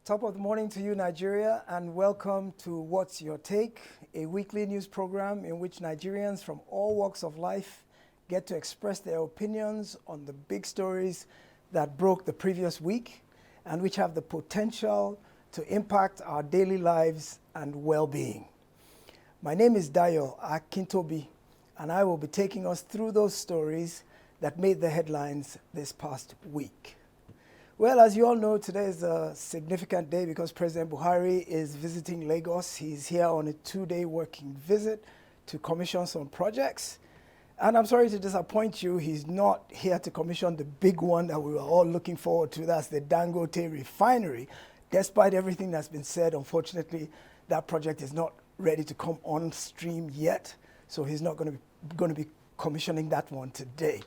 Top of the morning to you, Nigeria, and welcome to What's Your Take, a weekly news program in which Nigerians from all walks of life get to express their opinions on the big stories that broke the previous week and which have the potential to impact our daily lives and well-being. My name is Dayo Akintobi, and I will be taking us through those stories that made the headlines this past week. Well, as you all know, today is a significant day because President Buhari is visiting Lagos. He's here on a 2-day working visit to commission some projects. And I'm sorry to disappoint you, he's not here to commission the big one that we were all looking forward to. That's the Dangote refinery. Despite everything that's been said, unfortunately, that project is not ready to come on stream yet. So he's not going to be commissioning that one today.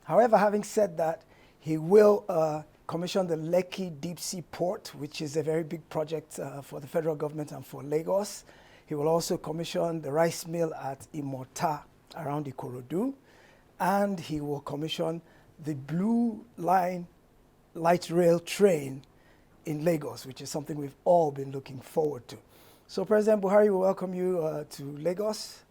However, having said that, he will commission the Lekki Deep Sea Port, which is a very big project for the federal government and for Lagos. He will also commission the rice mill at Imota around Ikorodu, and he will commission the Blue Line light rail train in Lagos, which is something we've all been looking forward to. So President Buhari, we welcome you to Lagos,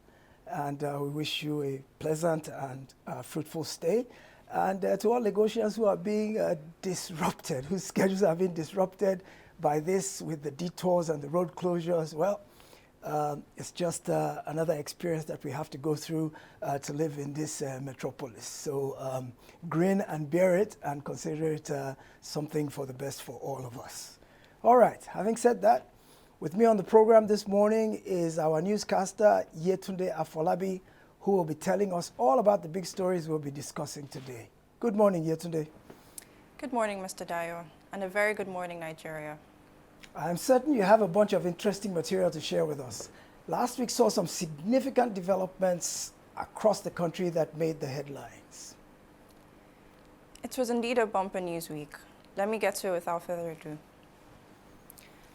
and we wish you a pleasant and fruitful stay. And to all Lagosians who are being disrupted, whose schedules are being disrupted by this with the detours and the road closures, well, it's just another experience that we have to go through to live in this metropolis. So grin and bear it and consider it something for the best for all of us. All right, having said that, with me on the program this morning is our newscaster, Yetunde Afolabi, who will be telling us all about the big stories we'll be discussing today. Good morning, Yetunde. Good morning, Mr. Dayo, and a very good morning, Nigeria. I'm certain you have a bunch of interesting material to share with us. Last week saw some significant developments across the country that made the headlines. It was indeed a bumper news week. Let me get to it without further ado.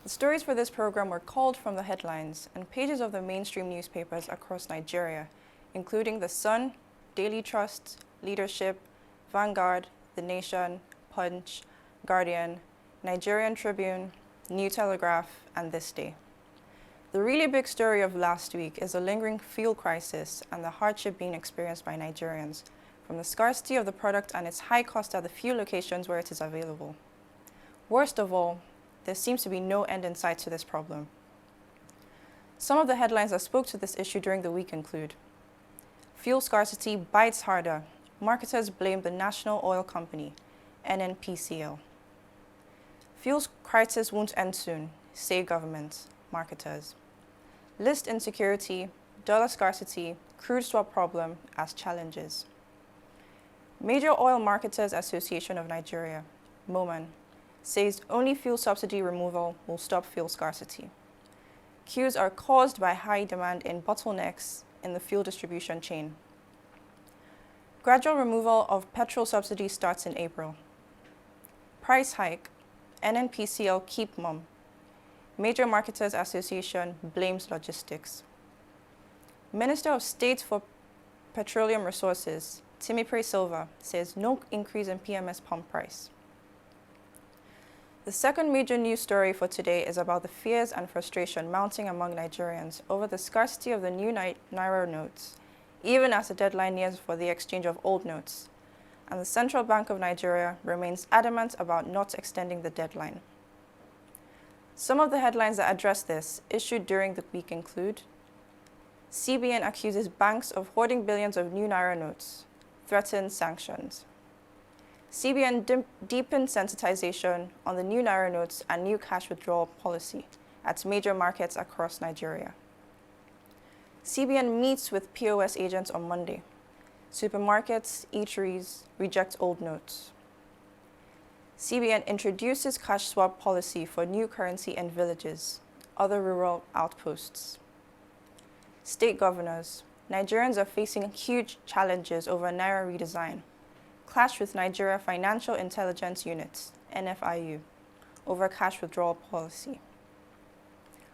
The stories for this program were culled from the headlines and pages of the mainstream newspapers across Nigeria, including The Sun, Daily Trust, Leadership, Vanguard, The Nation, Punch, Guardian, Nigerian Tribune, New Telegraph, and This Day. The really big story of last week is the lingering fuel crisis and the hardship being experienced by Nigerians, from the scarcity of the product and its high cost at the few locations where it is available. Worst of all, there seems to be no end in sight to this problem. Some of the headlines that spoke to this issue during the week include: fuel scarcity bites harder. Marketers blame the National Oil Company, NNPCL. Fuel crisis won't end soon, say government, marketers. List insecurity, dollar scarcity, crude swap problem as challenges. Major Oil Marketers Association of Nigeria, MOMAN, says only fuel subsidy removal will stop fuel scarcity. Queues are caused by high demand in bottlenecks in the fuel distribution chain. Gradual removal of petrol subsidy starts in April. Price hike, NNPCL keep mum. Major Marketers Association blames logistics. Minister of State for Petroleum Resources, Timipre Silva, says no increase in PMS pump price. The second major news story for today is about the fears and frustration mounting among Nigerians over the scarcity of the new Naira notes, even as the deadline nears for the exchange of old notes, and the Central Bank of Nigeria remains adamant about not extending the deadline. Some of the headlines that address this, issued during the week, include: CBN accuses banks of hoarding billions of new Naira notes, threatens sanctions. CBN deepens sensitization on the new Naira notes and new cash withdrawal policy at major markets across Nigeria. CBN meets with POS agents on Monday. Supermarkets, eateries reject old notes. CBN introduces cash swap policy for new currency in villages, other rural outposts. State governors. Nigerians are facing huge challenges over Naira redesign. Clash with Nigeria Financial Intelligence Unit, NFIU, over cash withdrawal policy.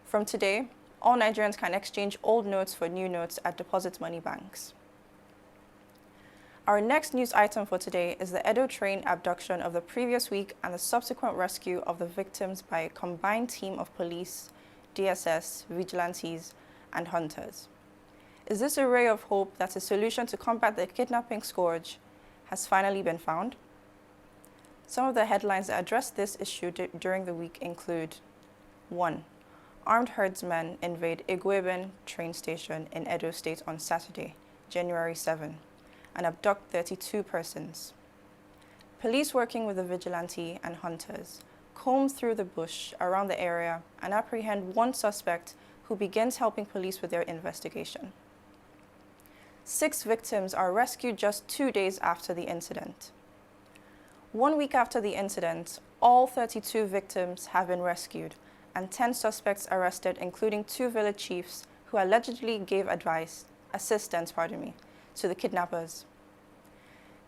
From today, all Nigerians can exchange old notes for new notes at deposit money banks. Our next news item for today is the Edo train abduction of the previous week and the subsequent rescue of the victims by a combined team of police, DSS, vigilantes, and hunters. Is this a ray of hope that a solution to combat the kidnapping scourge has finally been found? Some of the headlines that address this issue during the week include: 1. Armed herdsmen invade Igweben train station in Edo State on Saturday, January 7, and abduct 32 persons. Police working with the vigilante and hunters comb through the bush around the area and apprehend one suspect who begins helping police with their investigation. 6 victims are rescued just 2 days after the incident. 1 week after the incident, all 32 victims have been rescued and 10 suspects arrested, including 2 village chiefs who allegedly gave assistance to the kidnappers.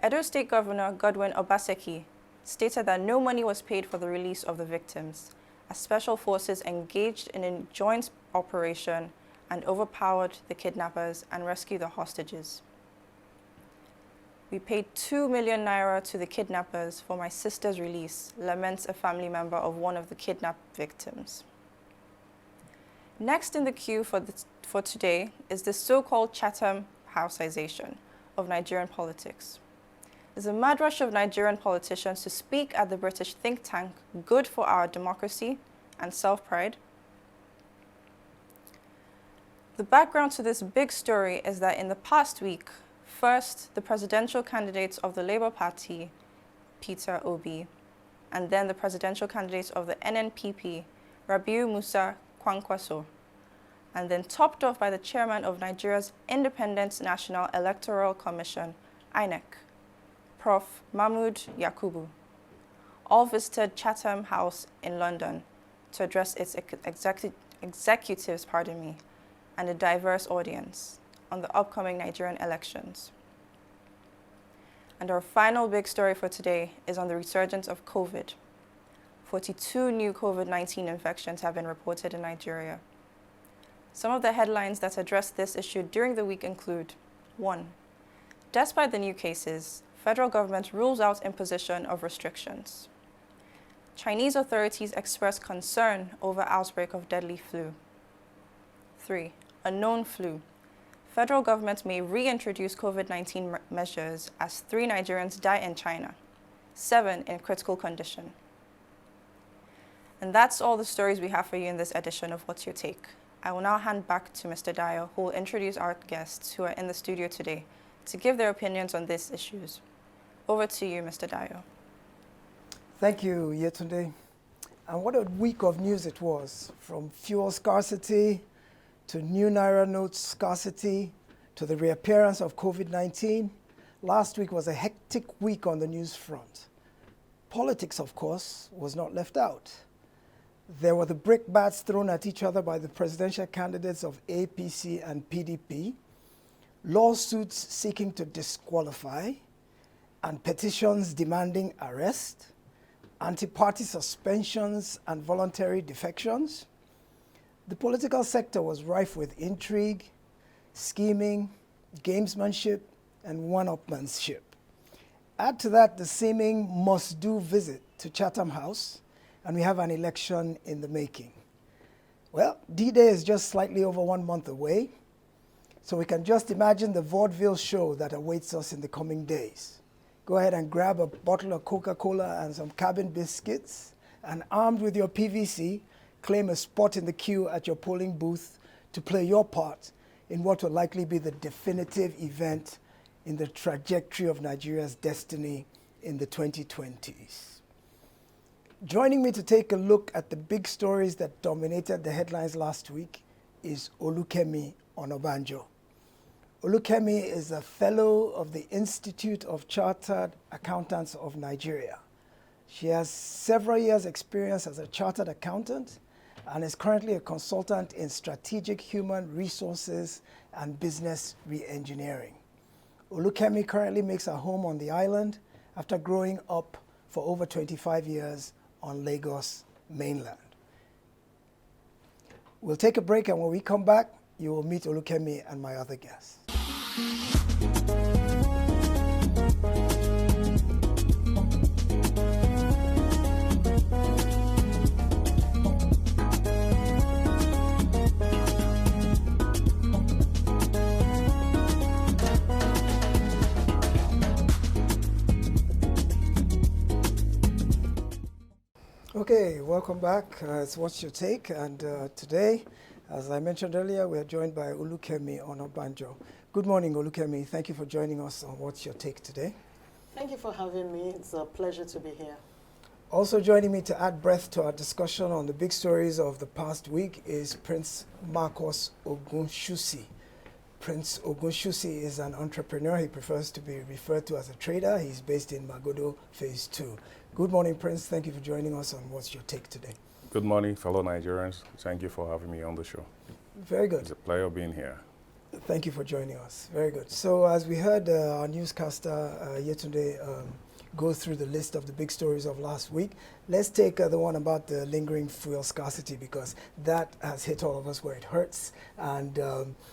Edo State Governor Godwin Obaseki stated that no money was paid for the release of the victims, as special forces engaged in a joint operation and overpowered the kidnappers and rescued the hostages. We paid 2 million naira to the kidnappers for my sister's release, laments a family member of one of the kidnapped victims. Next in the queue for today is the so-called Chatham Houseization of Nigerian politics. There's a mad rush of Nigerian politicians to speak at the British think tank Good for Our Democracy and Self-Pride. The background to this big story is that in the past week, first the presidential candidates of the Labour Party, Peter Obi, and then the presidential candidates of the NNPP, Rabiu Musa Kwankwaso, and then topped off by the chairman of Nigeria's Independent National Electoral Commission, INEC, Prof. Mahmood Yakubu, all visited Chatham House in London to address its executives, and a diverse audience on the upcoming Nigerian elections. And our final big story for today is on the resurgence of COVID. 42 new COVID-19 infections have been reported in Nigeria. Some of the headlines that address this issue during the week include: 1. Despite the new cases, federal government rules out imposition of restrictions. Chinese authorities express concern over outbreak of deadly flu. 3. A known flu. Federal government may reintroduce COVID-19 measures as 3 Nigerians die in China, 7 in critical condition. And that's all the stories we have for you in this edition of What's Your Take? I will now hand back to Mr. Dio, who will introduce our guests who are in the studio today to give their opinions on these issues. Over to you, Mr. Dio. Thank you, Yetunde. And what a week of news it was, from fuel scarcity to new Naira notes scarcity to the reappearance of COVID-19. Last week was a hectic week on the news front. Politics, of course, was not left out. There were the brickbats thrown at each other by the presidential candidates of APC and PDP, lawsuits seeking to disqualify, and petitions demanding arrest, anti-party suspensions and voluntary defections. The political sector was rife with intrigue, scheming, gamesmanship, and one-upmanship. Add to that the seeming must-do visit to Chatham House, and we have an election in the making. Well, D-Day is just slightly over 1 month away, so we can just imagine the vaudeville show that awaits us in the coming days. Go ahead and grab a bottle of Coca-Cola and some cabin biscuits, and armed with your PVC, claim a spot in the queue at your polling booth to play your part in what will likely be the definitive event in the trajectory of Nigeria's destiny in the 2020s. Joining me to take a look at the big stories that dominated the headlines last week is Olukemi Onabanjo. Olukemi is a fellow of the Institute of Chartered Accountants of Nigeria. She has several years' experience as a chartered accountant and is currently a consultant in strategic human resources and business re-engineering. Olukemi currently makes her home on the island after growing up for over 25 years on Lagos mainland. We'll take a break, and when we come back, you will meet Olukemi and my other guests. Okay, welcome back. It's What's Your Take? And today, as I mentioned earlier, we are joined by Olukemi Onabanjo. Good morning, Olukemi. Thank you for joining us on What's Your Take today. Thank you for having me. It's a pleasure to be here. Also joining me to add breath to our discussion on the big stories of the past week is Prince Marcus Ogunshusi. Prince Ogunshusi is an entrepreneur. He prefers to be referred to as a trader. He's based in Magodo, Phase 2. Good morning, Prince. Thank you for joining us on What's Your Take today. Good morning, fellow Nigerians. Thank you for having me on the show. Very good. It's a pleasure being here. Thank you for joining us. Very good. So as we heard our newscaster Yetunde go through the list of the big stories of last week, let's take the one about the lingering fuel scarcity, because that has hit all of us where it hurts. And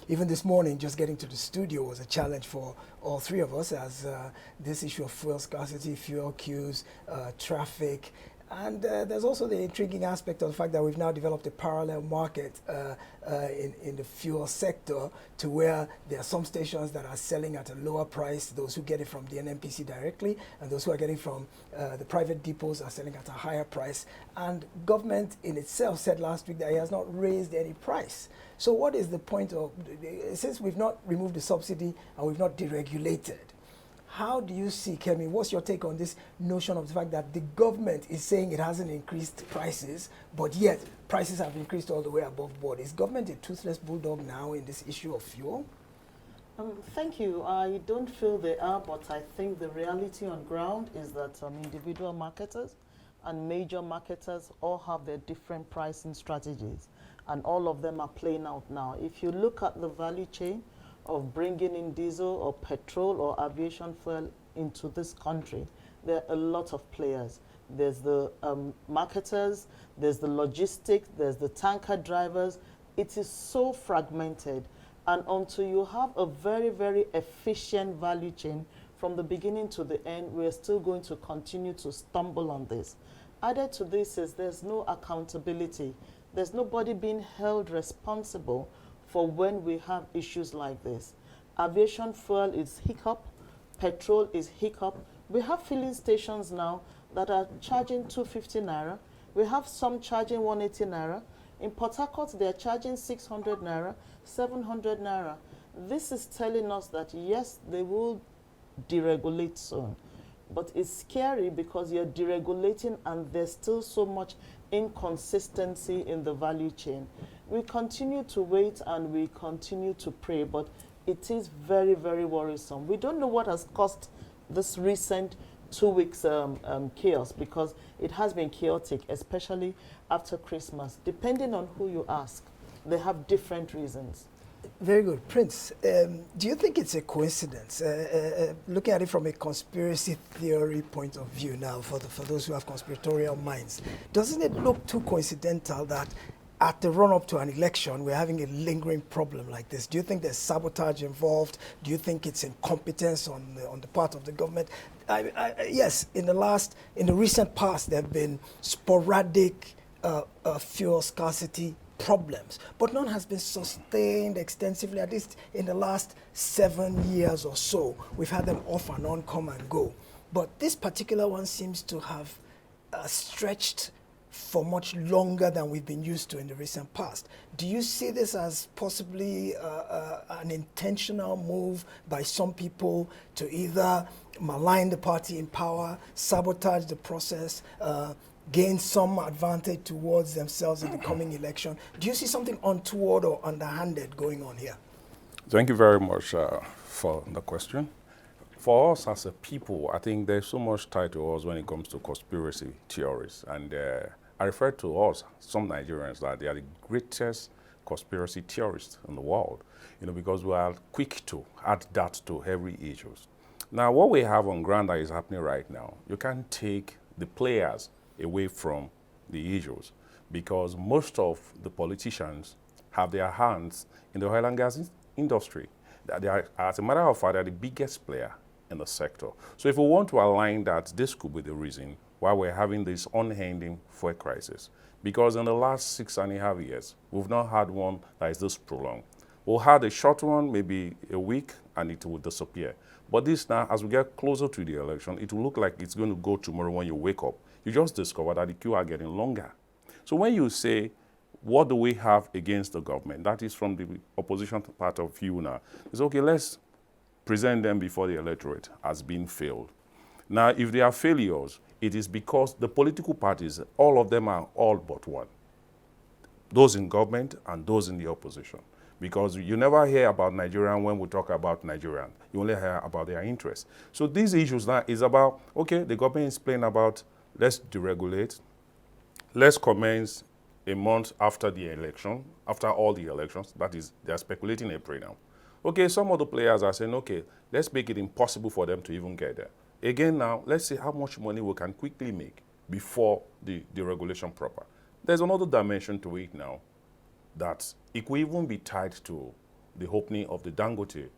even this morning, just getting to the studio was a challenge for all three of us, as this issue of fuel scarcity, fuel queues, traffic, and there's also the intriguing aspect of the fact that we've now developed a parallel market in the fuel sector, to where there are some stations that are selling at a lower price, those who get it from the NNPC directly, and those who are getting from the private depots are selling at a higher price. And government in itself said last week that it has not raised any price. So what is the point of, since we've not removed the subsidy and we've not deregulated, how do you see, Kemi, what's your take on this notion of the fact that the government is saying it hasn't increased prices, but yet prices have increased all the way above board? Is government a toothless bulldog now in this issue of fuel? Thank you. I don't feel they are, but I think the reality on ground is that individual marketers and major marketers all have their different pricing strategies, and all of them are playing out now. If you look at the value chain of bringing in diesel or petrol or aviation fuel into this country, there are a lot of players. There's the marketers, there's the logistics, there's the tanker drivers. It is so fragmented. And until you have a very, very efficient value chain from the beginning to the end, we're still going to continue to stumble on this. Added to this is there's no accountability. There's nobody being held responsible for when we have issues like this. Aviation fuel is hiccup, petrol is hiccup. We have filling stations now that are charging 250 naira. We have some charging 180 naira. In Port Harcourt, they're charging 600 naira, 700 naira. This is telling us that yes, they will deregulate soon. But it's scary because you're deregulating and there's still so much inconsistency in the value chain. We continue to wait and we continue to pray, but it is very, very worrisome. We don't know what has caused this recent 2 weeks chaos, because it has been chaotic, especially after Christmas. Depending on who you ask, they have different reasons. Very good. Prince, do you think it's a coincidence? Looking at it from a conspiracy theory point of view now, for those who have conspiratorial minds, doesn't it look too coincidental that at the run-up to an election, we're having a lingering problem like this? Do you think there's sabotage involved? Do you think it's incompetence on the part of the government? Yes, in the recent past, there have been sporadic fuel scarcity problems, but none has been sustained extensively, at least in the last 7 years or so. We've had them off and on, come and go. But this particular one seems to have stretched for much longer than we've been used to in the recent past. Do you see this as possibly an intentional move by some people to either malign the party in power, sabotage the process, gain some advantage towards themselves in the coming election? Do you see something untoward or underhanded going on here? Thank you very much for the question. For us as a people, I think there's so much tied to us when it comes to conspiracy theories. And I refer to us, some Nigerians, that they are the greatest conspiracy theorists in the world, because we are quick to add that to every issue. Now, what we have on ground that is happening right now, you can't take the players away from the issues, because most of the politicians have their hands in the oil and gas industry. They are, as a matter of fact, they're the biggest player in the sector. So if we want to align that, this could be the reason why we're having this unending fuel crisis. Because in the last 6.5 years, we've not had one that is this prolonged. We'll have a short one, maybe a week, and it will disappear. But this now, as we get closer to the election, it will look like it's going to go tomorrow when you wake up. You just discover that the queue are getting longer. So when you say, what do we have against the government? That is from the opposition part of you now. It's okay, let's present them before the electorate as being failed. Now, if they are failures, it is because the political parties, all of them are all but one. Those in government and those in the opposition. Because you never hear about Nigerian when we talk about Nigerian. You only hear about their interests. So these issues now is about, okay, the government is playing about, let's deregulate, let's commence a month after the election, after all the elections. That is, they're speculating April now. Okay, some of the players are saying, okay, let's make it impossible for them to even get there. Again now, let's see how much money we can quickly make before the regulation proper. There's another dimension to it now that it could even be tied to the opening of the Dangote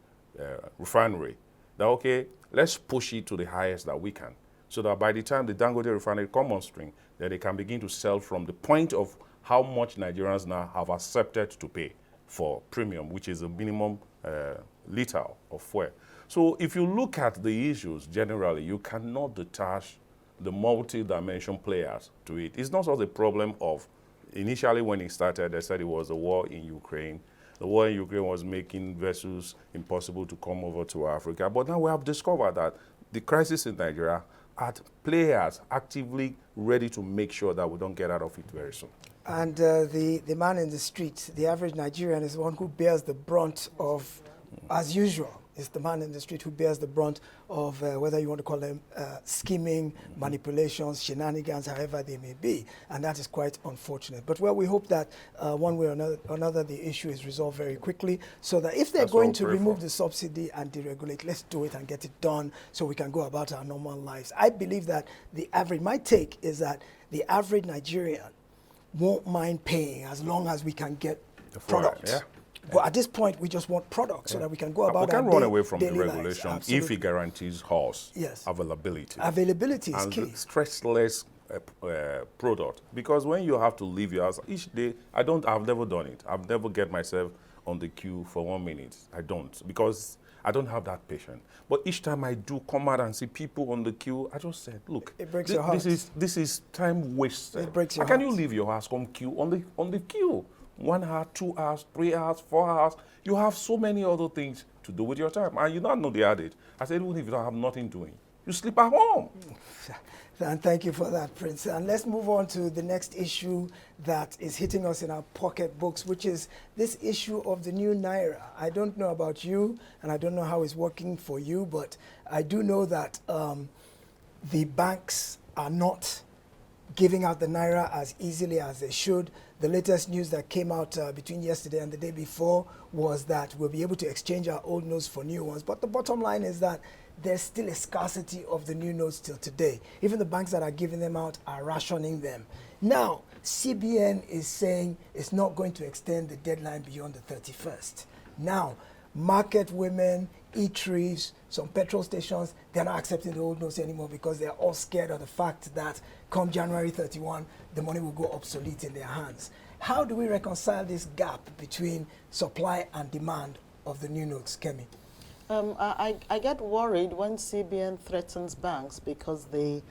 refinery. That, okay, let's push it to the highest that we can, so that by the time the Dangote refinery come on stream, that they can begin to sell from the point of how much Nigerians now have accepted to pay for premium, which is a minimum liter of fuel. So if you look at the issues generally, you cannot detach the multi-dimension players to it. It's not just a problem of, initially when it started, they said it was a war in Ukraine. The war in Ukraine was making vessels impossible to come over to Africa. But now we have discovered that the crisis in Nigeria had players actively ready to make sure that we don't get out of it very soon. And the man in the street, the average Nigerian, is the one who bears the brunt of, as usual, it's the man in the street who bears the brunt of whether you want to call them scheming, manipulations, shenanigans, however they may be. And that is quite unfortunate. But well, we hope that one way or another the issue is resolved very quickly, so that if they're going to remove the subsidy and deregulate, let's do it and get it done so we can go about our normal lives. I believe that the average, my take is that the average Nigerian won't mind paying as long as we can get products. Yeah. But at this point, we just want products so that we can go about we our can run away from the daily regulation lives. if it guarantees us Yes. availability. Availability is and key. Stressless product. Because when you have to leave your house each day, I've never done it. I've never get myself on the queue for 1 minute. I don't, because I don't have that patience. But each time I do come out and see people on the queue, I just said, look, It breaks your heart. This is time wasted. It breaks your How can heart. you leave your house, come queue on the queue? 1 hour, 2 hours, 3 hours, 4 hours. You have so many other things to do with your time. And you don't know the adage. I said, even if you don't have nothing doing, you sleep at home. And thank you for that, Prince. And let's move on to the next issue that is hitting us in our pocketbooks, which is this issue of the new Naira. I don't know about you, and I don't know how it's working for you, but I do know that the banks are not giving out the Naira as easily as they should. The latest news that came out between yesterday and the day before was that we'll be able to exchange our old notes for new ones. But the bottom line is that there's still a scarcity of the new notes till today. Even the banks that are giving them out are rationing them. Now, CBN is saying it's not going to extend the deadline beyond the 31st. Now, market women, eateries, some petrol stations, they're not accepting the old notes anymore because they're all scared of the fact that come January 31, the money will go obsolete in their hands. How do we reconcile this gap between supply and demand of the new notes, Kemi? I get worried when CBN threatens banks because they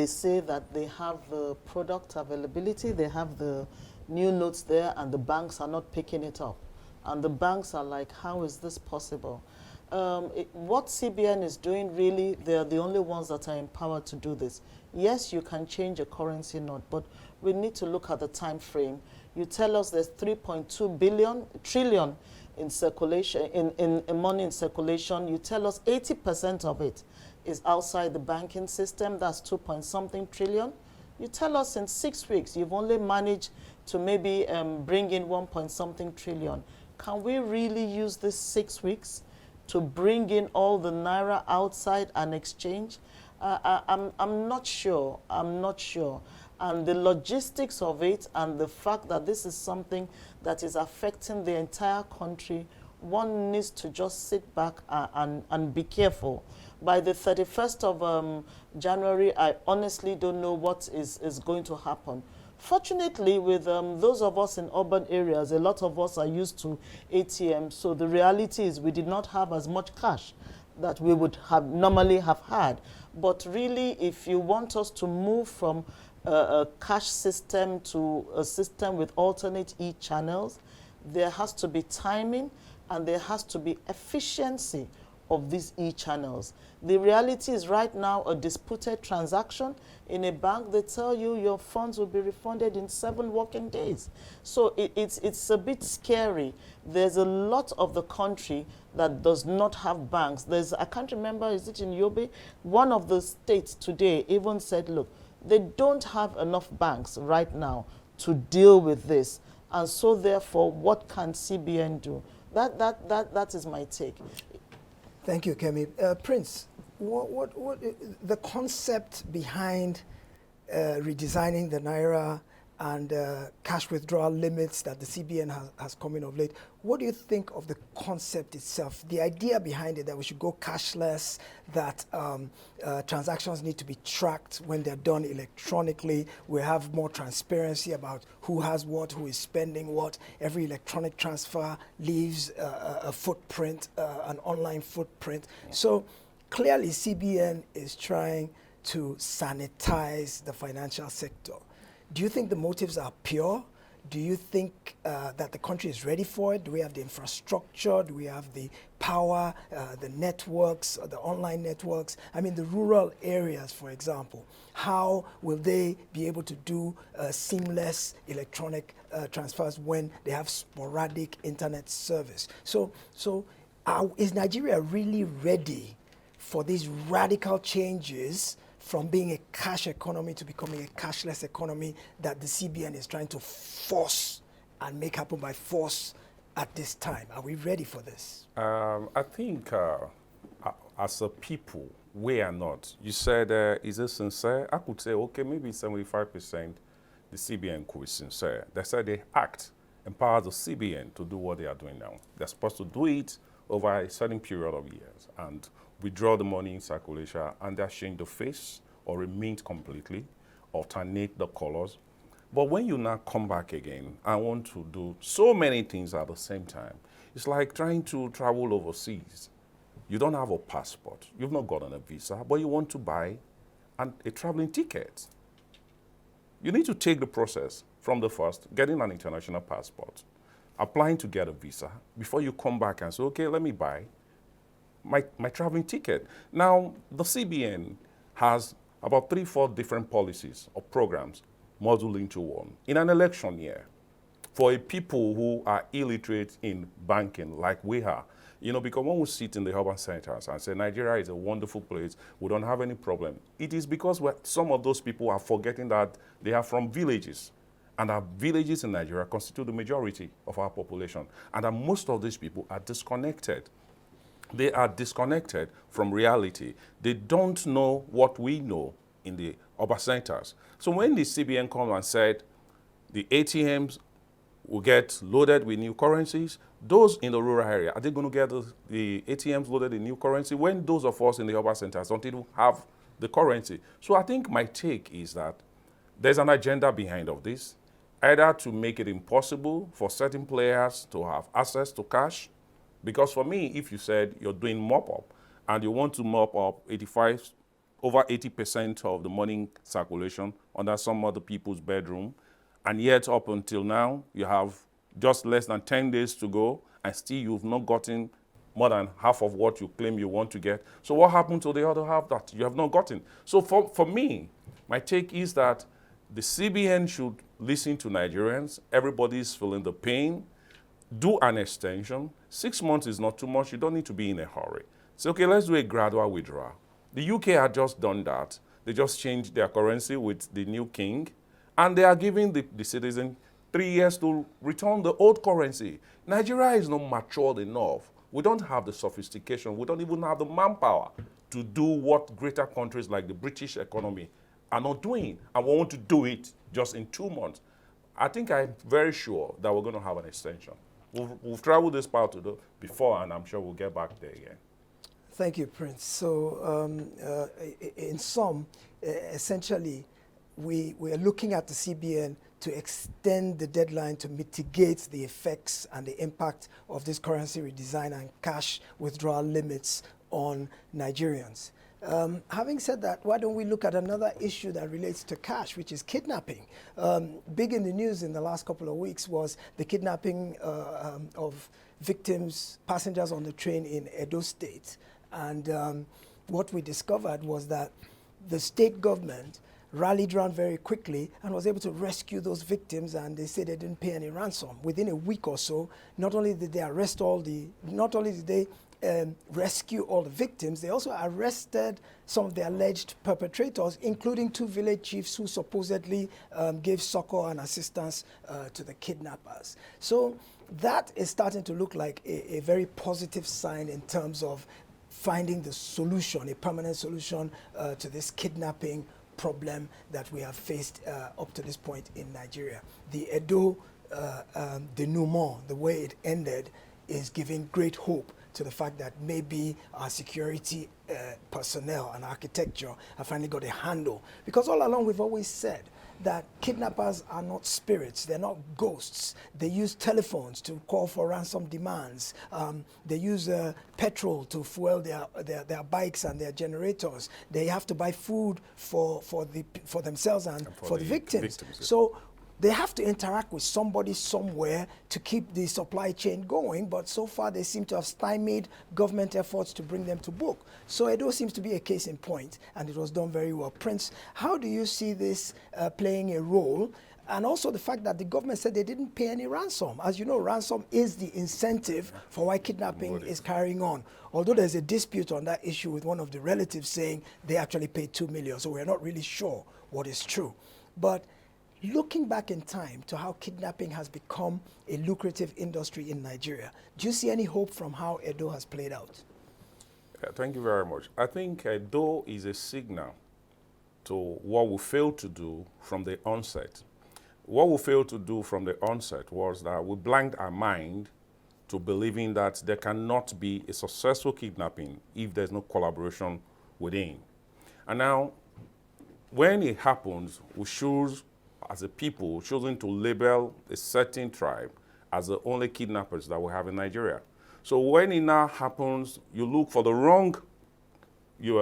say that they have the product availability, they have the new notes there, and the banks are not picking it up. And the banks are like, how is this possible? What CBN is doing, really, they're the only ones that are empowered to do this. Yes, you can change a currency note, but we need to look at the time frame. You tell us there's 3.2 trillion in circulation, in money in circulation. You tell us 80% of it is outside the banking system. That's 2-point-something trillion. You tell us in 6 weeks you've only managed to maybe bring in 1-point-something trillion. Can we really use this 6 weeks to bring in all the Naira outside and exchange? I'm not sure. I'm not sure. And the logistics of it and the fact that this is something that is affecting the entire country, one needs to just sit back and be careful. By the 31st of January, I honestly don't know what is going to happen. Fortunately, with those of us in urban areas, a lot of us are used to ATMs, so the reality is we did not have as much cash that we would have normally have had. But really, if you want us to move from a cash system to a system with alternate e-channels, there has to be timing and there has to be efficiency of these e-channels. The reality is right now a disputed transaction in a bank, they tell you your funds will be refunded in 7 working days. So it's a bit scary. There's a lot of the country that does not have banks. I can't remember, is it in Yobe? One of the states today even said, look, they don't have enough banks right now to deal with this. And so therefore, what can CBN do? That is my take. Thank you, Kemi. Prince, what the concept behind redesigning the Naira and cash withdrawal limits that the CBN has come in of late, what do you think of the concept itself? The idea behind it that we should go cashless, that transactions need to be tracked when they're done electronically. We have more transparency about who has what, who is spending what. Every electronic transfer leaves a footprint, an online footprint. So clearly CBN is trying to sanitize the financial sector. Do you think the motives are pure? Do you think that the country is ready for it? Do we have the infrastructure? Do we have the power, the networks, the online networks? I mean, the rural areas, for example, how will they be able to do seamless electronic transfers when they have sporadic internet service? So is Nigeria really ready for these radical changes from being a cash economy to becoming a cashless economy that the CBN is trying to force and make happen by force at this time? Are we ready for this? I think as a people, we are not. You said, is it sincere? I could say, okay, maybe 75% the CBN could be sincere. They said they empower the CBN to do what they are doing now. They're supposed to do it over a certain period of years and withdraw the money in circulation and they change the face or remain completely, alternate the colors. But when you now come back again, I want to do so many things at the same time. It's like trying to travel overseas. You don't have a passport, you've not gotten a visa, but you want to buy a traveling ticket. You need to take the process from the first, getting an international passport, applying to get a visa, before you come back and say, okay, let me buy my traveling ticket. Now, the CBN has about 3-4 different policies or programs modeled into one. In an election year, for a people who are illiterate in banking like we are, you know, because when we sit in the urban centers and say Nigeria is a wonderful place, we don't have any problem, it is because some of those people are forgetting that they are from villages. And our villages in Nigeria constitute the majority of our population. And that most of these people are disconnected. They are disconnected from reality. They don't know what we know in the urban centers. So when the CBN comes and said the ATMs will get loaded with new currencies, those in the rural area, are they going to get the ATMs loaded with new currency when those of us in the urban centers don't even have the currency? So I think my take is that there's an agenda behind of this, either to make it impossible for certain players to have access to cash. Because for me, if you said you're doing mop-up and you want to mop up over 80% of the money circulation under some other people's bedroom, and yet up until now, you have just less than 10 days to go, and still you've not gotten more than half of what you claim you want to get. So what happened to the other half that you have not gotten? So for me, my take is that the CBN should listen to Nigerians. Everybody's feeling the pain. Do an extension. 6 months is not too much. You don't need to be in a hurry. Say, okay, let's do a gradual withdrawal. The UK had just done that. They just changed their currency with the new king, and they are giving the citizen 3 years to return the old currency. Nigeria is not matured enough. We don't have the sophistication. We don't even have the manpower to do what greater countries like the British economy are not doing. And we want to do it just in 2 months. I think I'm very sure that we're going to have an extension. We've traveled this part before, and I'm sure we'll get back there again. Thank you, Prince. So in sum, essentially, we are looking at the CBN to extend the deadline to mitigate the effects and the impact of this currency redesign and cash withdrawal limits on Nigerians. Having said that, why don't we look at another issue that relates to cash, which is kidnapping. Big in the news in the last couple of weeks was the kidnapping of victims, passengers on the train in Edo State. And what we discovered was that the state government rallied around very quickly and was able to rescue those victims, and they said they didn't pay any ransom. Within a week or so, not only did they rescue all the victims, they also arrested some of the alleged perpetrators, including 2 village chiefs who supposedly gave succor and assistance to the kidnappers. So that is starting to look like a very positive sign in terms of finding the solution, a permanent solution to this kidnapping problem that we have faced up to this point in Nigeria. The Edo denouement, the way it ended, is giving great hope to the fact that maybe our security personnel and architecture have finally got a handle. Because all along we've always said that kidnappers are not spirits, they're not ghosts. They use telephones to call for ransom demands. They use petrol to fuel their bikes and their generators. They have to buy food for themselves and for the victims. Yeah. So they have to interact with somebody somewhere to keep the supply chain going, but so far they seem to have stymied government efforts to bring them to book. So Edo seems to be a case in point, and it was done very well. Prince, how do you see this playing a role? And also the fact that the government said they didn't pay any ransom. As you know, ransom is the incentive for why kidnapping is carrying on. Although there's a dispute on that issue with one of the relatives saying they actually paid 2 million, so we're not really sure what is true. But looking back in time to how kidnapping has become a lucrative industry in Nigeria, do you see any hope from how Edo has played out? Thank you very much. I think Edo is a signal to what we failed to do from the onset. What we failed to do from the onset was that we blanked our mind to believing that there cannot be a successful kidnapping if there's no collaboration within. And now, when it happens, we choose as a people, choosing to label a certain tribe as the only kidnappers that we have in Nigeria. So when it now happens, you look for the wrong, you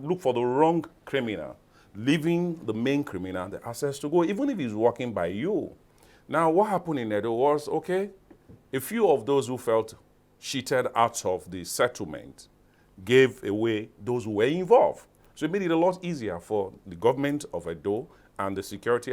look for the wrong criminal, leaving the main criminal the access to go, even if he's walking by you. Now, what happened in Edo was, okay, a few of those who felt cheated out of the settlement gave away those who were involved. So it made it a lot easier for the government of Edo and the security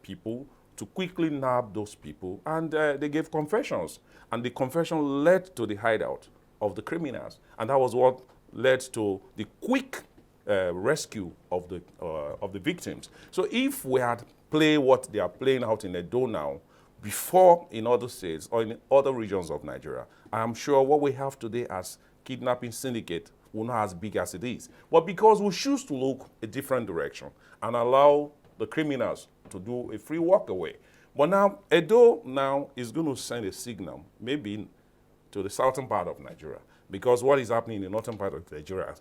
people to quickly nab those people, and they gave confessions. And the confession led to the hideout of the criminals. And that was what led to the quick rescue of the victims. So if we had played what they are playing out in Edo now, before in other states or in other regions of Nigeria, I am sure what we have today as kidnapping syndicate will not as big as it is. But because we choose to look a different direction and allow the criminals to do a free walk away. But now, Edo now is going to send a signal, maybe to the southern part of Nigeria, because what is happening in the northern part of Nigeria,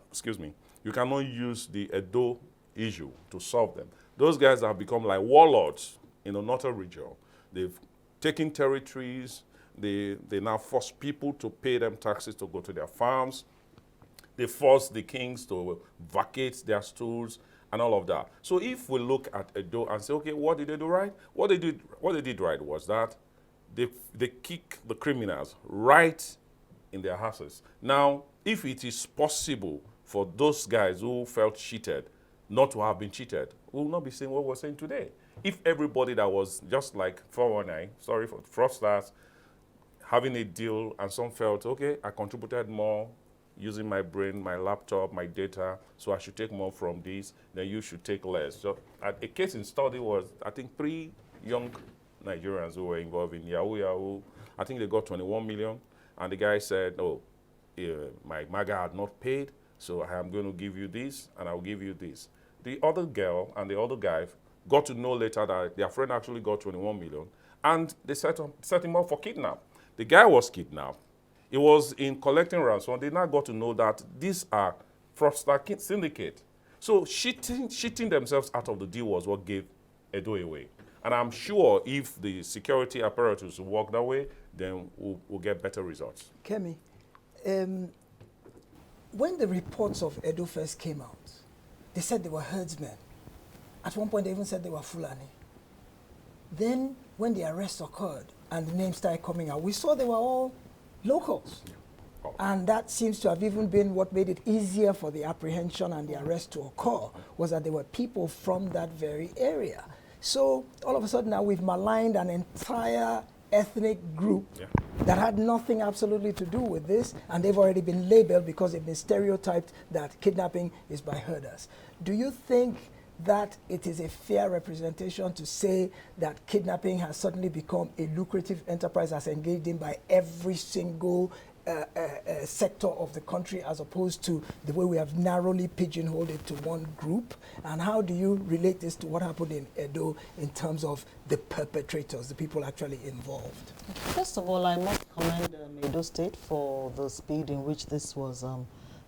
you cannot use the Edo issue to solve them. Those guys have become like warlords in the northern region. They've taken territories. They now force people to pay them taxes to go to their farms. They force the kings to vacate their stools and all of that. So if we look at Edo and say, okay, what did they do right? What they did right was that they kick the criminals right in their houses. Now, if it is possible for those guys who felt cheated not to have been cheated, we will not be saying what we're saying today. If everybody that was just like 419, sorry for fraudsters, having a deal, and some felt, okay, I contributed more using my brain, my laptop, my data, so I should take more from this, then you should take less. So a case in study was, I think, 3 young Nigerians who were involved in Yahoo. I think they got 21 million. And the guy said, oh, my MAGA had not paid, so I am going to give you this, and I'll give you this. The other girl and the other guy got to know later that their friend actually got 21 million, and they set him up for kidnap. The guy was kidnapped. He was in collecting ransom. They now got to know that these are fraudster syndicate. So cheating themselves out of the deal was what gave Edo away. And I'm sure if the security apparatus work that way, then we'll get better results. Kemi, when the reports of Edo first came out, they said they were herdsmen. At one point, they even said they were Fulani. Then, when the arrest occurred and the names started coming out, we saw they were all locals. Yeah. Oh. And that seems to have even been what made it easier for the apprehension and the arrest to occur, was that there were people from that very area. So all of a sudden now we've maligned an entire ethnic group that had nothing absolutely to do with this, and they've already been labeled because they've been stereotyped that kidnapping is by herders. Do you think that it is a fair representation to say that kidnapping has suddenly become a lucrative enterprise as engaged in by every single sector of the country, as opposed to the way we have narrowly pigeonholed it to one group? And how do you relate this to what happened in Edo in terms of the perpetrators, the people actually involved? First of all, I must commend Edo State for the speed in which this was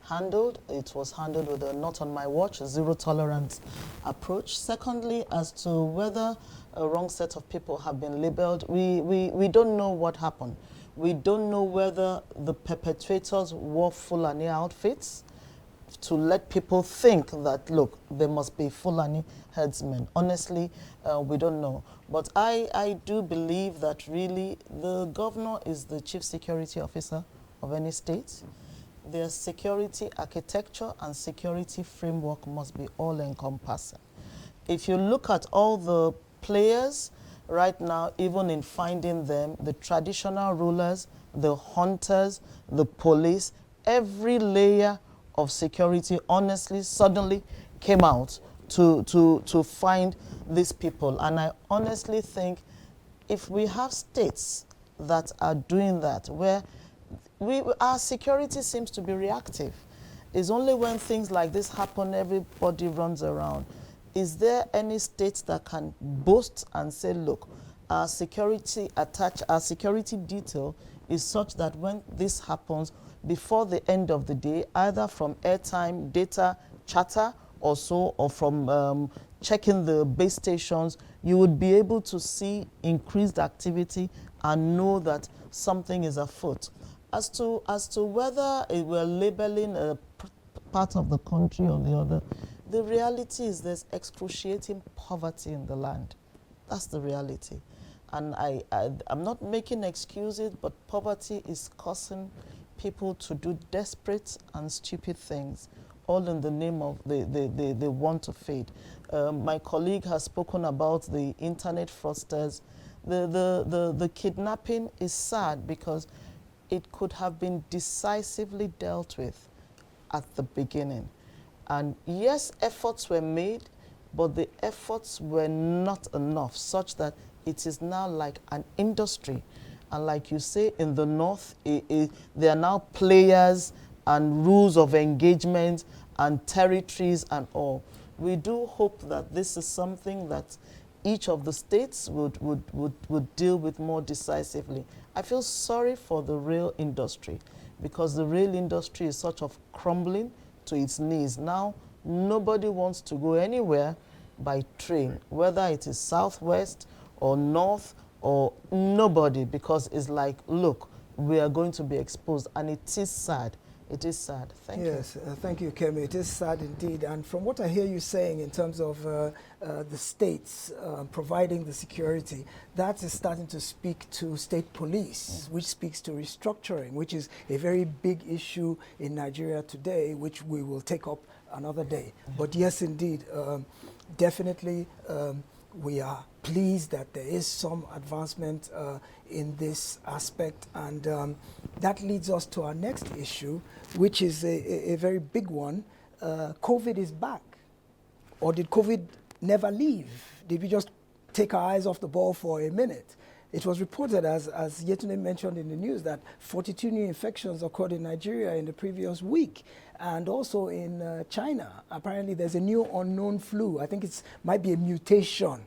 handled. It was handled with a not on my watch, a zero tolerance approach. Secondly, as to whether a wrong set of people have been labeled, we don't know what happened. We don't know whether the perpetrators wore Fulani outfits to let people think that, look, there must be Fulani herdsmen. Honestly, we don't know. But I do believe that really the governor is the chief security officer of any state. Their security architecture and security framework must be all-encompassing. If you look at all the players right now, even in finding them, the traditional rulers, the hunters, the police, every layer of security honestly suddenly came out to find these people. And I honestly think if we have states that are doing that, where our security seems to be reactive. It's only when things like this happen, everybody runs around. Is there any state that can boast and say, look, our security detail is such that when this happens, before the end of the day, either from airtime, data, chatter, or so, or from checking the base stations, you would be able to see increased activity and know that something is afoot. As to whether we're labeling a part of the country or the other, the reality is there's excruciating poverty in the land. That's the reality. And I'm not making excuses, but poverty is causing people to do desperate and stupid things, all in the name of they want to feed. My colleague has spoken about the internet fraudsters. The kidnapping is sad because it could have been decisively dealt with at the beginning. And yes, efforts were made, but the efforts were not enough, such that it is now like an industry. And like you say, in the North, there are now players and rules of engagement and territories and all. We do hope that this is something that each of the states would deal with more decisively. I feel sorry for the rail industry because the rail industry is sort of crumbling to its knees. Now, nobody wants to go anywhere by train, whether it is southwest or north or nobody, because it's like, look, we are going to be exposed, and it is sad. It is sad. Thank you. Yes, thank you, Kemi. It is sad indeed. And from what I hear you saying in terms of the states providing the security, that is starting to speak to state police, which speaks to restructuring, which is a very big issue in Nigeria today, which we will take up another day. But yes, indeed, definitely we are pleased that there is some advancement in this aspect, and that leads us to our next issue, which is a very big one. COVID is back. Or did COVID never leave? Did we just take our eyes off the ball for a minute? It was reported, as Yetunde mentioned in the news, that 42 new infections occurred in Nigeria in the previous week, and also in China. Apparently there's a new unknown flu. I think it might be a mutation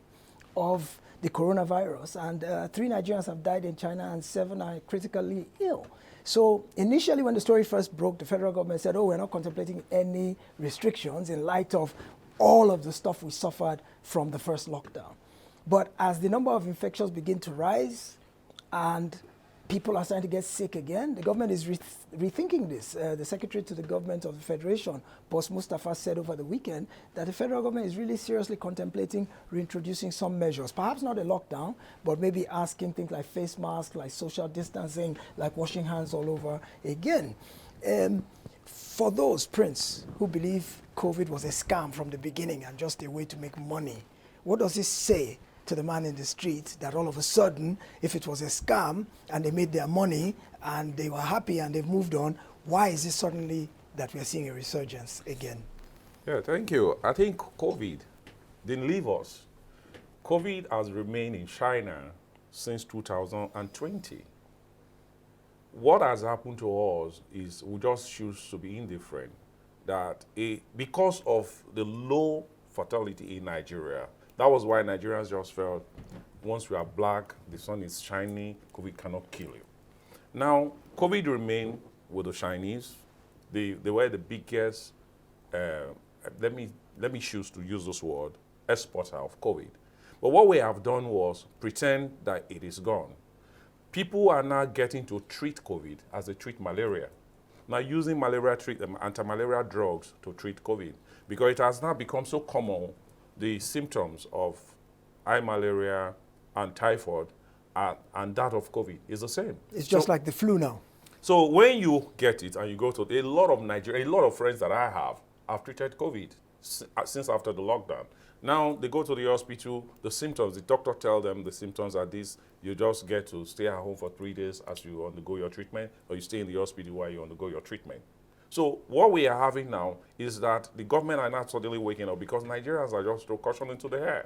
of the coronavirus, and 3 Nigerians have died in China and 7 are critically ill. So initially when the story first broke, the federal government said, oh, we're not contemplating any restrictions in light of all of the stuff we suffered from the first lockdown. But as the number of infections begin to rise and people are starting to get sick again, the government is rethinking this. The Secretary to the Government of the Federation, Boss Mustafa, said over the weekend that the federal government is really seriously contemplating reintroducing some measures. Perhaps not a lockdown, but maybe asking things like face masks, like social distancing, like washing hands all over again. For those, Prince, who believe COVID was a scam from the beginning and just a way to make money, what does this say to the man in the street that all of a sudden, if it was a scam and they made their money and they were happy and they've moved on, why is it suddenly that we're seeing a resurgence again? Yeah, thank you. I think COVID didn't leave us. COVID has remained in China since 2020. What has happened to us is we just choose to be indifferent. That because of the low fertility in Nigeria, that was why Nigerians just felt once we are black, the sun is shining, COVID cannot kill you. Now, COVID remained with the Chinese. They were the biggest, let me choose to use this word, exporter of COVID. But what we have done was pretend that it is gone. People are now getting to treat COVID as they treat malaria. Now using anti-malaria drugs to treat COVID, because it has now become so common. The symptoms of eye malaria and typhoid and that of COVID is the same. It's just like the flu now. So when you get it and you go to a lot of friends that I have treated COVID since after the lockdown. Now they go to the hospital, the symptoms, the doctor tells them the symptoms are this. You just get to stay at home for 3 days as you undergo your treatment, or you stay in the hospital while you undergo your treatment. So what we are having now is that the government are not suddenly waking up because Nigerians are just caution into the air.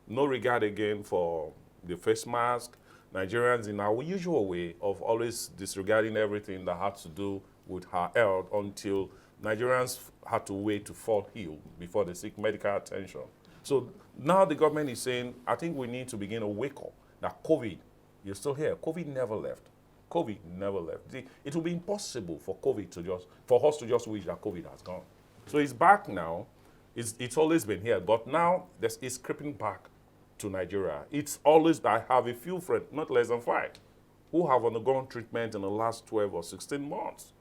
No regard again for the face mask. Nigerians in our usual way of always disregarding everything that had to do with our health until Nigerians had to wait to fall ill before they seek medical attention. So now the government is saying, I think we need to begin to wake up that COVID, you're still here. COVID never left. COVID never left. It will be impossible for us to just wish that COVID has gone. So it's back now. It's always been here, but now it's creeping back to Nigeria. I have a few friends, not less than 5, who have undergone treatment in the last 12 or 16 months.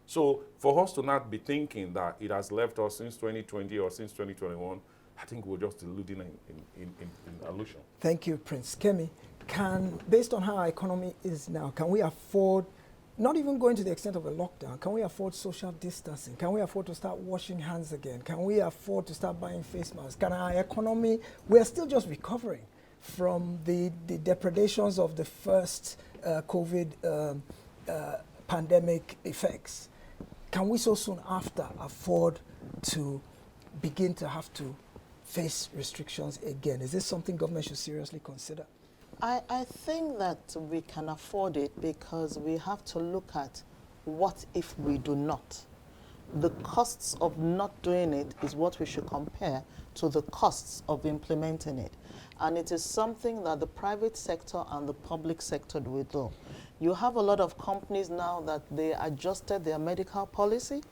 So for us to not be thinking that it has left us since 2020 or since 2021, I think we're just deluding in illusion. Thank you, Prince. Kemi, based on how our economy is now, can we afford, not even going to the extent of a lockdown, can we afford social distancing? Can we afford to start washing hands again? Can we afford to start buying face masks? Can our economy, we're still just recovering from the depredations of the first COVID pandemic effects. Can we so soon after afford to begin to have to face restrictions again? Is this something government should seriously consider? I think that we can afford it because we have to look at what if we do not. The costs of not doing it is what we should compare to the costs of implementing it. And it is something that the private sector and the public sector will do. You have a lot of companies now that they adjusted their medical policy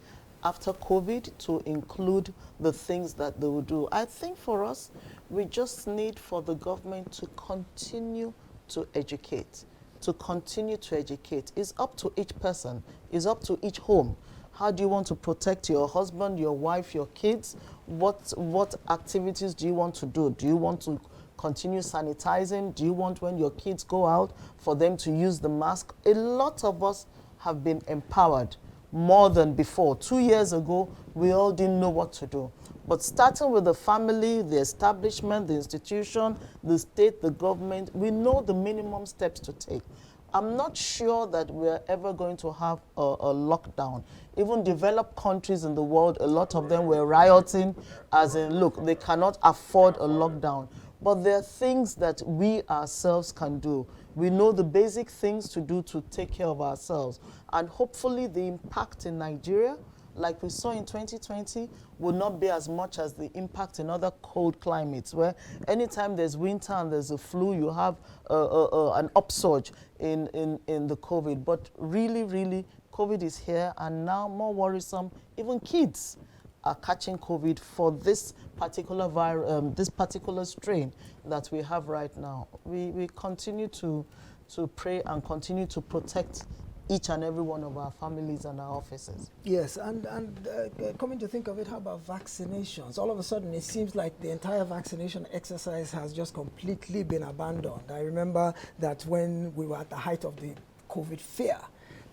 after COVID to include the things that they will do. I think for us, we just need for the government to continue to educate, It's up to each person, it's up to each home. How do you want to protect your husband, your wife, your kids? What activities do you want to do? Do you want to continue sanitizing? Do you want when your kids go out for them to use the mask? A lot of us have been empowered more than before. 2 years ago, we all didn't know what to do. But starting with the family, the establishment, the institution, the state, the government, we know the minimum steps to take. I'm not sure that we're ever going to have a lockdown. Even developed countries in the world, a lot of them were rioting, as in, look, they cannot afford a lockdown. But there are things that we ourselves can do. We know the basic things to do to take care of ourselves. And hopefully the impact in Nigeria, like we saw in 2020, will not be as much as the impact in other cold climates, where anytime there's winter and there's a flu, you have an upsurge in the COVID. But really, really, COVID is here, and now more worrisome, even kids. are catching COVID for this particular this particular strain that we have right now. We continue to pray and continue to protect each and every one of our families and our offices. Yes, and coming to think of it, how about vaccinations? All of a sudden, it seems like the entire vaccination exercise has just completely been abandoned. I remember that when we were at the height of the COVID fear,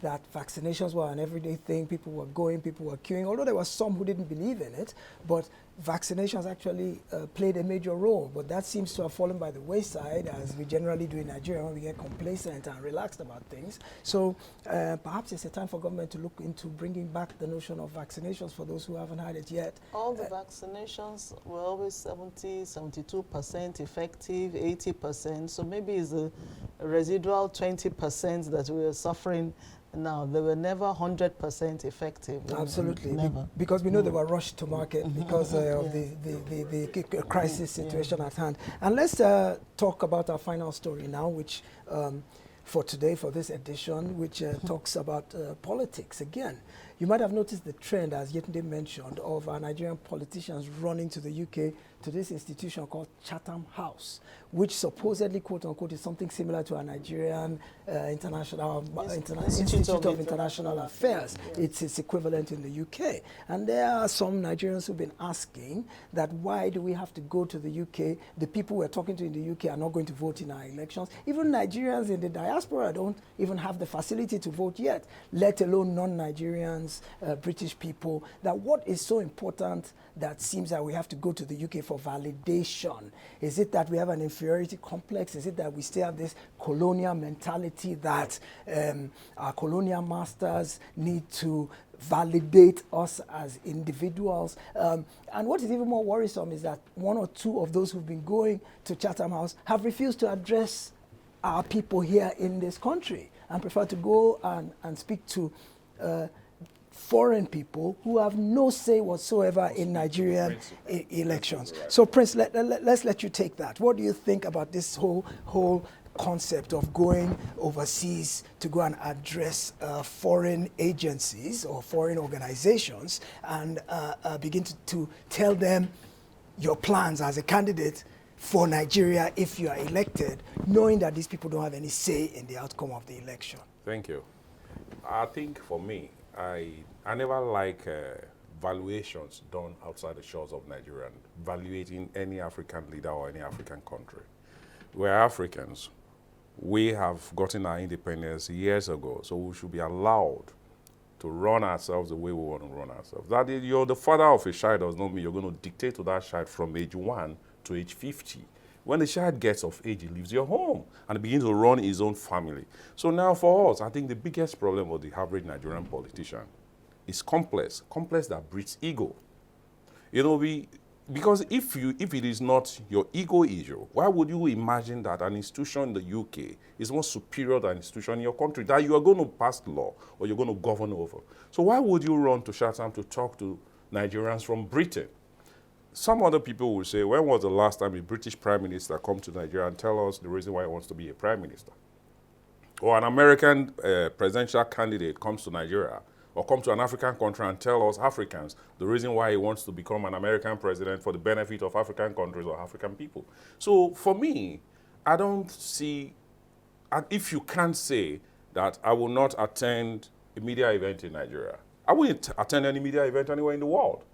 that vaccinations were an everyday thing, people were going, people were queuing, although there were some who didn't believe in it, but vaccinations actually played a major role. But that seems to have fallen by the wayside, as we generally do in Nigeria when we get complacent and relaxed about things. So perhaps it's a time for government to look into bringing back the notion of vaccinations for those who haven't had it yet. All the vaccinations were always 70, 72% effective, 80%. So maybe it's a residual 20% that we are suffering now. They were never 100% effective. Absolutely, never. Because we know they were rushed to market because of the crisis situation at hand. And let's talk about our final story now, which for today, for this edition, which talks about politics again. You might have noticed the trend, as Yetunde mentioned, of our Nigerian politicians running to the UK to this institution called Chatham House, which supposedly, quote unquote, is something similar to our Nigerian Institute of International Affairs. Yes. It's its equivalent in the UK. And there are some Nigerians who've been asking that why do we have to go to the UK? The people we're talking to in the UK are not going to vote in our elections. Even Nigerians in the diaspora don't even have the facility to vote yet, let alone non-Nigerians, British people. That what is so important that seems that we have to go to the UK for validation? Is it that we have an inferiority complex? Is it that we still have this colonial mentality that our colonial masters need to validate us as individuals? And what is even more worrisome is that one or two of those who've been going to Chatham House have refused to address our people here in this country and prefer to go and speak to foreign people who have no say whatsoever in Nigerian elections. So, Prince, let's let you take that. What do you think about this whole concept of going overseas to go and address foreign agencies or foreign organizations and begin to tell them your plans as a candidate for Nigeria if you are elected, knowing that these people don't have any say in the outcome of the election? Thank you. I think for me, I never like valuations done outside the shores of Nigeria, and valuating any African leader or any African country. We're Africans. We have gotten our independence years ago, so we should be allowed to run ourselves the way we want to run ourselves. That is, you're the father of a child does not mean you're going to dictate to that child from age 1 to age 50. When the child gets of age, he leaves your home and begins to run his own family. So now for us, I think the biggest problem of the average Nigerian politician is complex that breeds ego. You know, because if it is not your ego issue, why would you imagine that an institution in the UK is more superior than an institution in your country that you are going to pass law or you're going to govern over? So why would you run to Chatham to talk to Nigerians from Britain? Some other people will say, when was the last time a British Prime Minister come to Nigeria and tell us the reason why he wants to be a Prime Minister? Or an American presidential candidate comes to Nigeria or come to an African country and tell us Africans the reason why he wants to become an American president for the benefit of African countries or African people. So for me, I don't see, and if you can't say that I will not attend a media event in Nigeria, I wouldn't attend any media event anywhere in the world.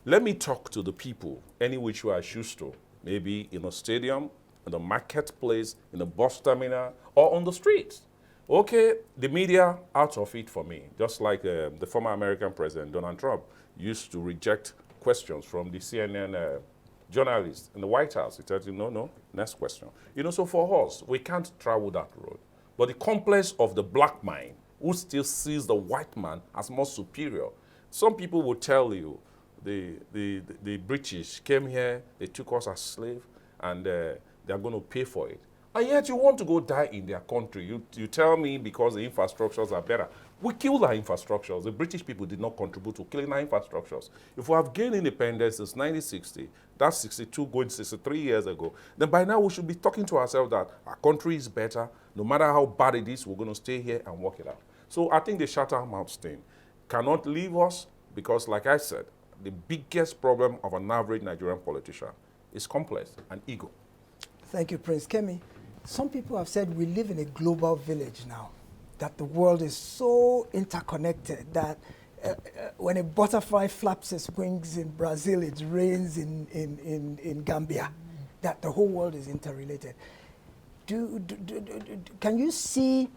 Let me talk to the people any which way I choose to, maybe in a stadium, in the marketplace, in the bus terminal, or on the streets. Okay, the media out of it for me, just like the former American president, Donald Trump, used to reject questions from the CNN journalists in the White House. He tells you, no, next question. You know, so for us, we can't travel that road. But the complex of the black mind, who still sees the white man as more superior. Some people will tell you, the British came here, they took us as slaves, and they're going to pay for it. And yet you want to go die in their country. You tell me because the infrastructures are better. We killed our infrastructures. The British people did not contribute to killing our infrastructures. If we have gained independence since 1960, that's 62 going 63 years ago, then by now we should be talking to ourselves that our country is better. No matter how bad it is, we're going to stay here and work it out. So I think the Chatham House thing cannot leave us because, like I said, the biggest problem of an average Nigerian politician is complex and ego. Thank you, Prince Kemi. Some people have said we live in a global village now, that the world is so interconnected that when a butterfly flaps its wings in Brazil, it rains in Gambia, that the whole world is interrelated. Can you see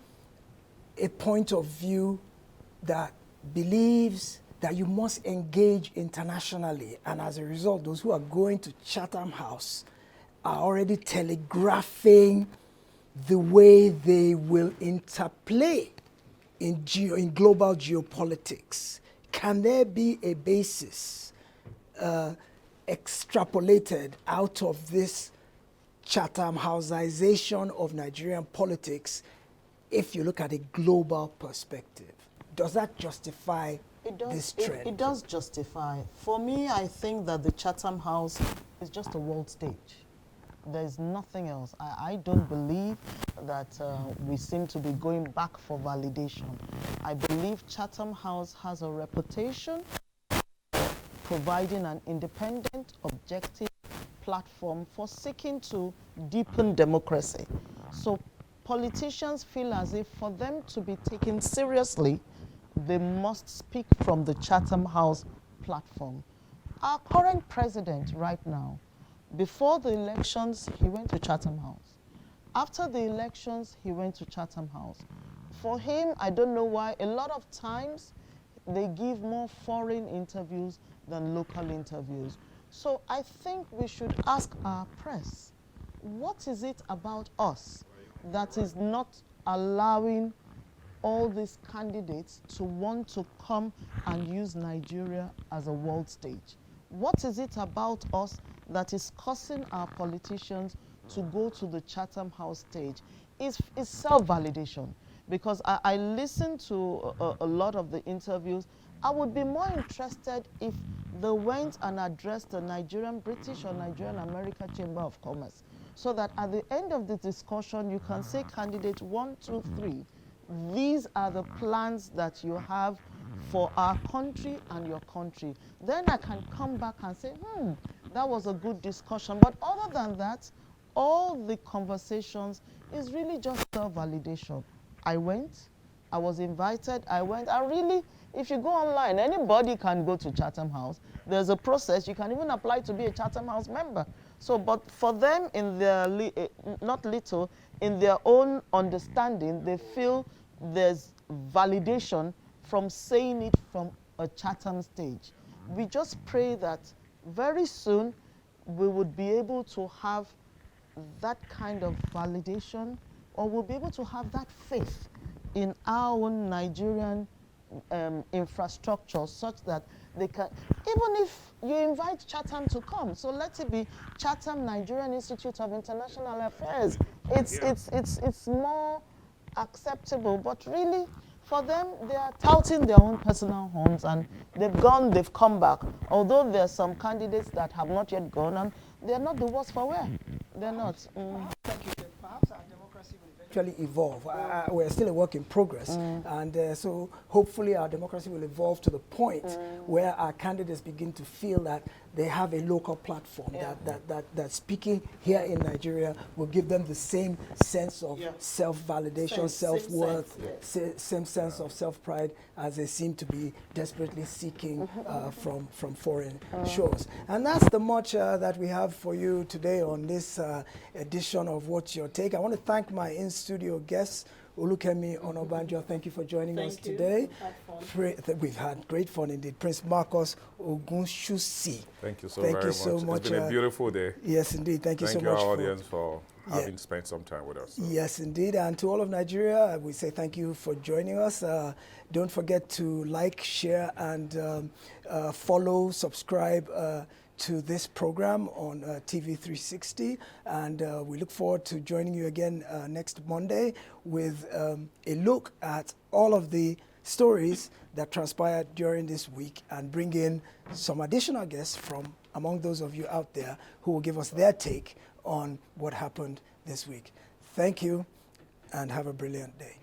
a point of view that believes that you must engage internationally, and as a result, those who are going to Chatham House are already telegraphing the way they will interplay in global geopolitics? Can there be a basis extrapolated out of this Chatham Houseization of Nigerian politics if you look at a global perspective? Does that justify this trend? It does justify. For me, I think that the Chatham House is just a world stage. There's nothing else. I don't believe that we seem to be going back for validation. I believe Chatham House has a reputation providing an independent, objective platform for seeking to deepen democracy. So politicians feel as if for them to be taken seriously, they must speak from the Chatham House platform. Our current president right now, before the elections, he went to Chatham House. After the elections, he went to Chatham House. For him, I don't know why, a lot of times they give more foreign interviews than local interviews. So I think we should ask our press, what is it about us that is not allowing all these candidates to want to come and use Nigeria as a world stage? What is it about us that is causing our politicians to go to the Chatham House stage? It's self-validation. Because I listened to a lot of the interviews. I would be more interested if they went and addressed the Nigerian British or Nigerian American Chamber of Commerce, so that at the end of the discussion, you can say, candidate 1, 2, 3, these are the plans that you have for our country and your country. Then I can come back and say, that was a good discussion. But other than that, all the conversations is really just self-validation. I went, I was invited, I went. I really, if you go online, anybody can go to Chatham House. There's a process. You can even apply to be a Chatham House member. So, but for them, in their, not little, in their own understanding, they feel there's validation from saying it from a Chatham stage. We just pray that very soon we would be able to have that kind of validation, or we'll be able to have that faith in our own Nigerian infrastructure, such that they can, even if you invite Chatham to come, so let it be Chatham Nigerian Institute of International Affairs. It's more acceptable, but really, for them, they are touting their own personal horns, and they've gone, they've come back. Although there are some candidates that have not yet gone, and they're not the worst for wear. They're not. Thank you. Perhaps our democracy will eventually evolve. We're still a work in progress. And so hopefully our democracy will evolve to the point where our candidates begin to feel that they have a local platform, that speaking here in Nigeria will give them the same sense of self-validation, self-worth, same sense of self-pride as they seem to be desperately seeking from foreign shores. And that's the much that we have for you today on this edition of What's Your Take. I want to thank my in-studio guests, Olukemi Onabanjo, thank you for joining us today. We've had great fun indeed. Prince Marcus Ogunshusi. Thank you very much. It's been a beautiful day. Yes, indeed. Thank you so much. Thank you, our audience, for having spent some time with us. So. Yes, indeed. And to all of Nigeria, we say thank you for joining us. Don't forget to like, share, and follow, subscribe to this program on TV 360, and we look forward to joining you again next Monday with a look at all of the stories that transpired during this week, and bring in some additional guests from among those of you out there who will give us their take on what happened this week. Thank you, and have a brilliant day.